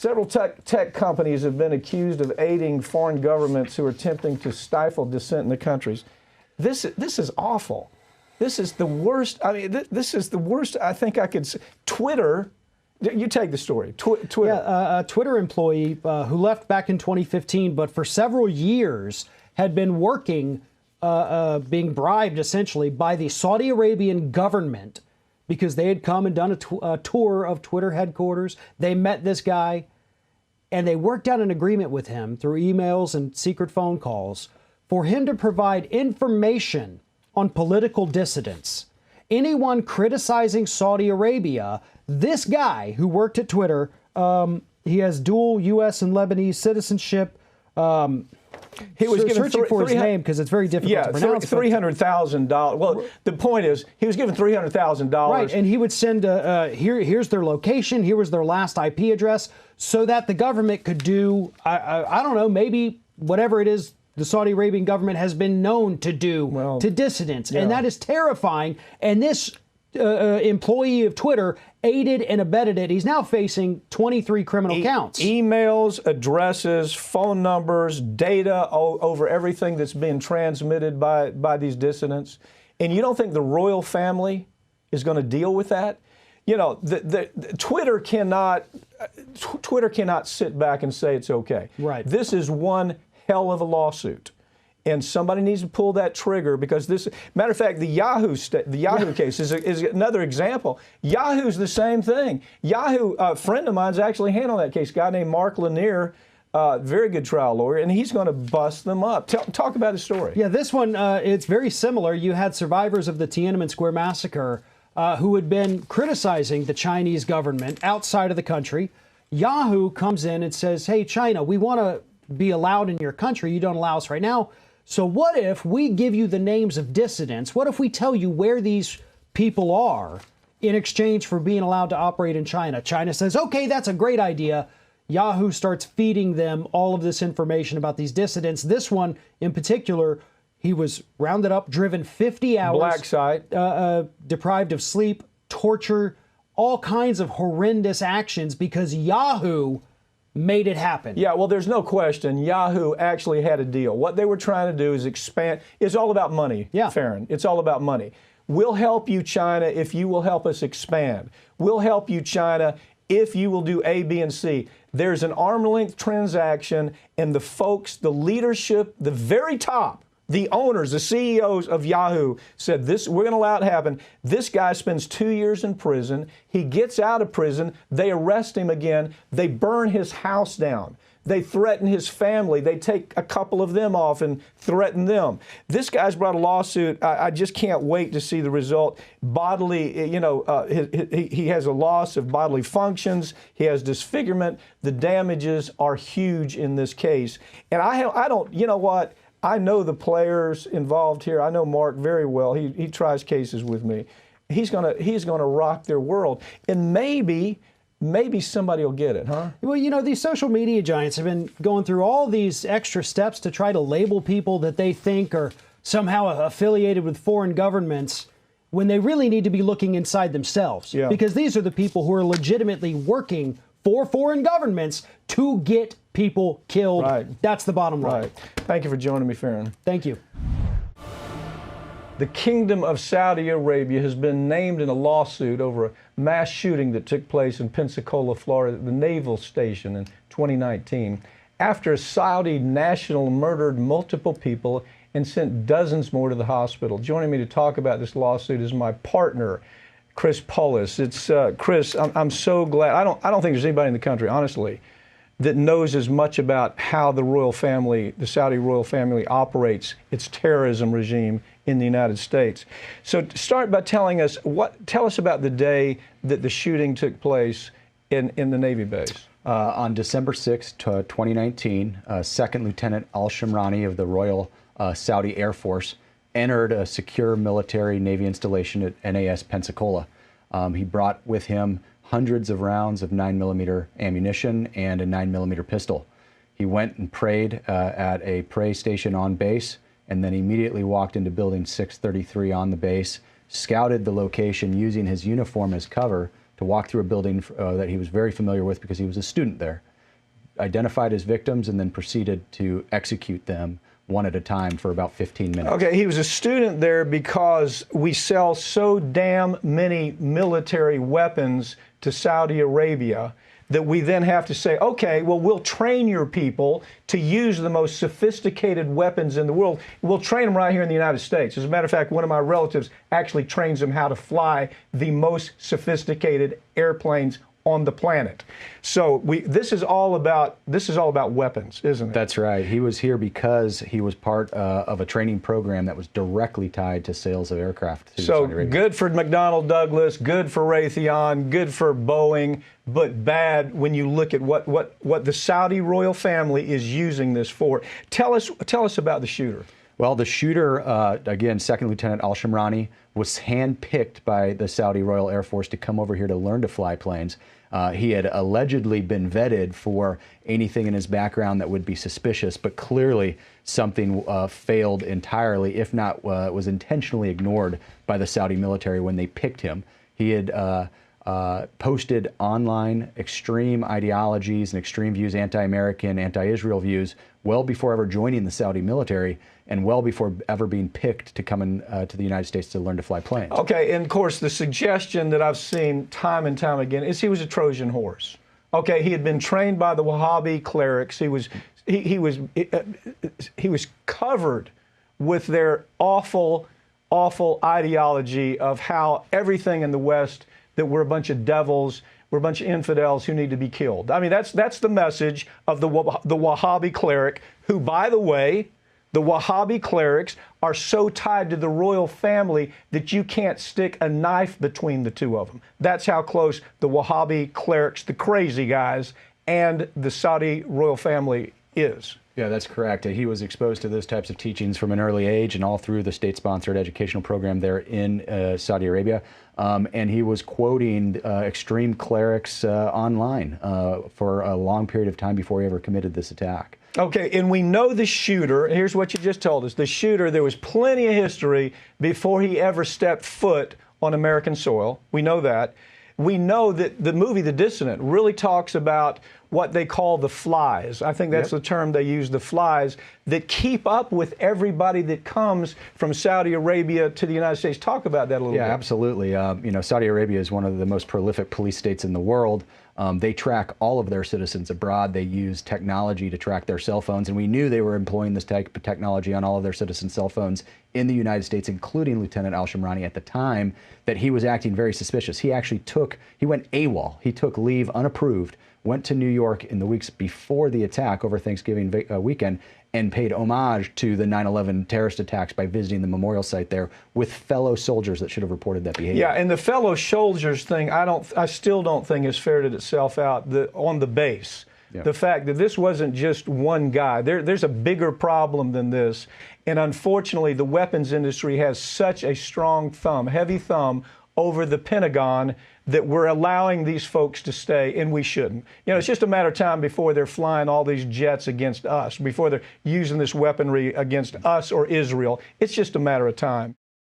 Several tech companies have been accused of aiding foreign governments who are attempting to stifle dissent in the countries. This is awful. This is the worst. I mean, this is the worst I think I could say. Twitter, you take the story. Twitter. Yeah, a Twitter employee who left back in 2015, but for several years had been working, being bribed essentially by the Saudi Arabian government because they had come and done a tour of Twitter headquarters. They met this guy and they worked out an agreement with him through emails and secret phone calls for him to provide information on political dissidents. Anyone criticizing Saudi Arabia, this guy who worked at Twitter, he has dual U.S. and Lebanese citizenship. He was given searching for his name because it's very difficult to pronounce. $300,000. Well, the point is, he was given $300,000. Right, and he would send here's their location, here was their last IP address, so that the government could do, I don't know, maybe whatever it is the Saudi Arabian government has been known to do to dissidents. Yeah. And that is terrifying. And this employee of Twitter aided and abetted it. He's now facing 23 criminal counts. Emails, addresses, phone numbers, data over everything that's being transmitted by these dissidents. And you don't think the royal family is going to deal with that? You know, Twitter cannot sit back and say it's okay. Right. This is one hell of a lawsuit, and somebody needs to pull that trigger, because this, matter of fact, the Yahoo case is another example. Yahoo's the same thing. Yahoo, a friend of mine's actually handled that case, a guy named Mark Lanier, very good trial lawyer, and he's going to bust them up. Talk about his story. Yeah, this one, it's very similar. You had survivors of the Tiananmen Square massacre who had been criticizing the Chinese government outside of the country. Yahoo comes in and says, hey, China, we want to be allowed in your country. You don't allow us right now. So what if we give you the names of dissidents? What if we tell you where these people are in exchange for being allowed to operate in China? China says, okay, that's a great idea. Yahoo starts feeding them all of this information about these dissidents. This one in particular, he was rounded up, driven 50 hours. Black site. Deprived of sleep, torture, all kinds of horrendous actions because Yahoo made it happen. Yeah, well, there's no question. Yahoo actually had a deal. What they were trying to do is expand. It's all about money, Farron. It's all about money. We'll help you, China, if you will help us expand. We'll help you, China, if you will do A, B, and C. There's an arm's-length transaction, and the folks, the leadership, the very top, the owners, the CEOs of Yahoo said, this, we're going to allow it to happen. This guy spends 2 years in prison. He gets out of prison. They arrest him again. They burn his house down. They threaten his family. They take a couple of them off and threaten them. This guy's brought a lawsuit. I just can't wait to see the result. Bodily, you know, he has a loss of bodily functions. He has disfigurement. The damages are huge in this case. And I don't, you know what? I know the players involved here. I know Mark very well. He tries cases with me. He's gonna rock their world, and maybe somebody will get it, huh? Well, you know, these social media giants have been going through all these extra steps to try to label people that they think are somehow affiliated with foreign governments when they really need to be looking inside themselves. Yeah. Because these are the people who are legitimately working for foreign governments to get people killed. Right. That's the bottom line. Right. Thank you for joining me, Farron. Thank you. The Kingdom of Saudi Arabia has been named in a lawsuit over a mass shooting that took place in Pensacola, Florida, at the naval station in 2019, after a Saudi national murdered multiple people and sent dozens more to the hospital. Joining me to talk about this lawsuit is my partner, Chris Polis. It's Chris. I'm so glad. I don't think there's anybody in the country, honestly, that knows as much about how the royal family, the Saudi royal family, operates its terrorism regime in the United States. So start by telling us tell us about the day that the shooting took place in the Navy base. On December 6, 2019, Second Lieutenant Al-Shamrani of the Royal Saudi Air Force entered a secure military Navy installation at NAS Pensacola. He brought with him hundreds of rounds of 9mm ammunition and a 9mm pistol. He went and prayed at a pray station on base, and then immediately walked into Building 633 on the base, scouted the location using his uniform as cover to walk through a building that he was very familiar with because he was a student there. identified his victims and then proceeded to execute them one at a time for about 15 minutes. Okay, he was a student there because we sell so damn many military weapons to Saudi Arabia that we then have to say, okay, well, we'll train your people to use the most sophisticated weapons in the world. We'll train them right here in the United States. As a matter of fact, one of my relatives actually trains them how to fly the most sophisticated airplanes on the planet. So this is all about weapons, isn't it? That's right. He was here because he was part of a training program that was directly tied to sales of aircraft. So good for McDonnell Douglas, good for Raytheon, good for Boeing, but bad when you look at what the Saudi royal family is using this for. Tell us about the shooter. Well, the shooter, again, Second Lieutenant Al-Shamrani, was handpicked by the Saudi Royal Air Force to come over here to learn to fly planes. He had allegedly been vetted for anything in his background that would be suspicious, but clearly something failed entirely, if not was intentionally ignored by the Saudi military when they picked him. He had posted online extreme ideologies and extreme views, anti-American, anti-Israel views, well before ever joining the Saudi military and well before ever being picked to come in to the United States to learn to fly planes. Okay, and of course the suggestion that I've seen time and time again is he was a Trojan horse. Okay, he had been trained by the Wahhabi clerics. He was covered with their awful ideology of how everything in the West, that we're a bunch of devils, we're a bunch of infidels who need to be killed. I mean, that's the message of the Wahhabi cleric, who, by the way, the Wahhabi clerics are so tied to the royal family that you can't stick a knife between the two of them. That's how close the Wahhabi clerics, the crazy guys, and the Saudi royal family is. Yeah, that's correct. He was exposed to those types of teachings from an early age and all through the state-sponsored educational program there in Saudi Arabia. And he was quoting extreme clerics online for a long period of time before he ever committed this attack. Okay, and we know the shooter. Here's what you just told us. The shooter, there was plenty of history before he ever stepped foot on American soil. We know that. We know that the movie The Dissident really talks about what they call the flies. I think that's the term they use, the flies, that keep up with everybody that comes from Saudi Arabia to the United States. Talk about that a little bit. Yeah, absolutely. You know, Saudi Arabia is one of the most prolific police states in the world. They track all of their citizens abroad. They use technology to track their cell phones, and we knew they were employing this type of technology on all of their citizens' cell phones in the United States, including Lieutenant Al-Shamrani at the time, that he was acting very suspicious. He actually went AWOL. He took leave unapproved, went to New York in the weeks before the attack over Thanksgiving weekend, and paid homage to the 9/11 terrorist attacks by visiting the memorial site there with fellow soldiers that should have reported that behavior. Yeah, and the fellow soldiers thing, I still don't think has ferreted itself out on the base. Yeah. The fact that this wasn't just one guy. There's a bigger problem than this. And unfortunately, the weapons industry has such a strong thumb, heavy thumb, over the Pentagon that we're allowing these folks to stay, and we shouldn't. You know, it's just a matter of time before they're flying all these jets against us, before they're using this weaponry against us or Israel. It's just a matter of time.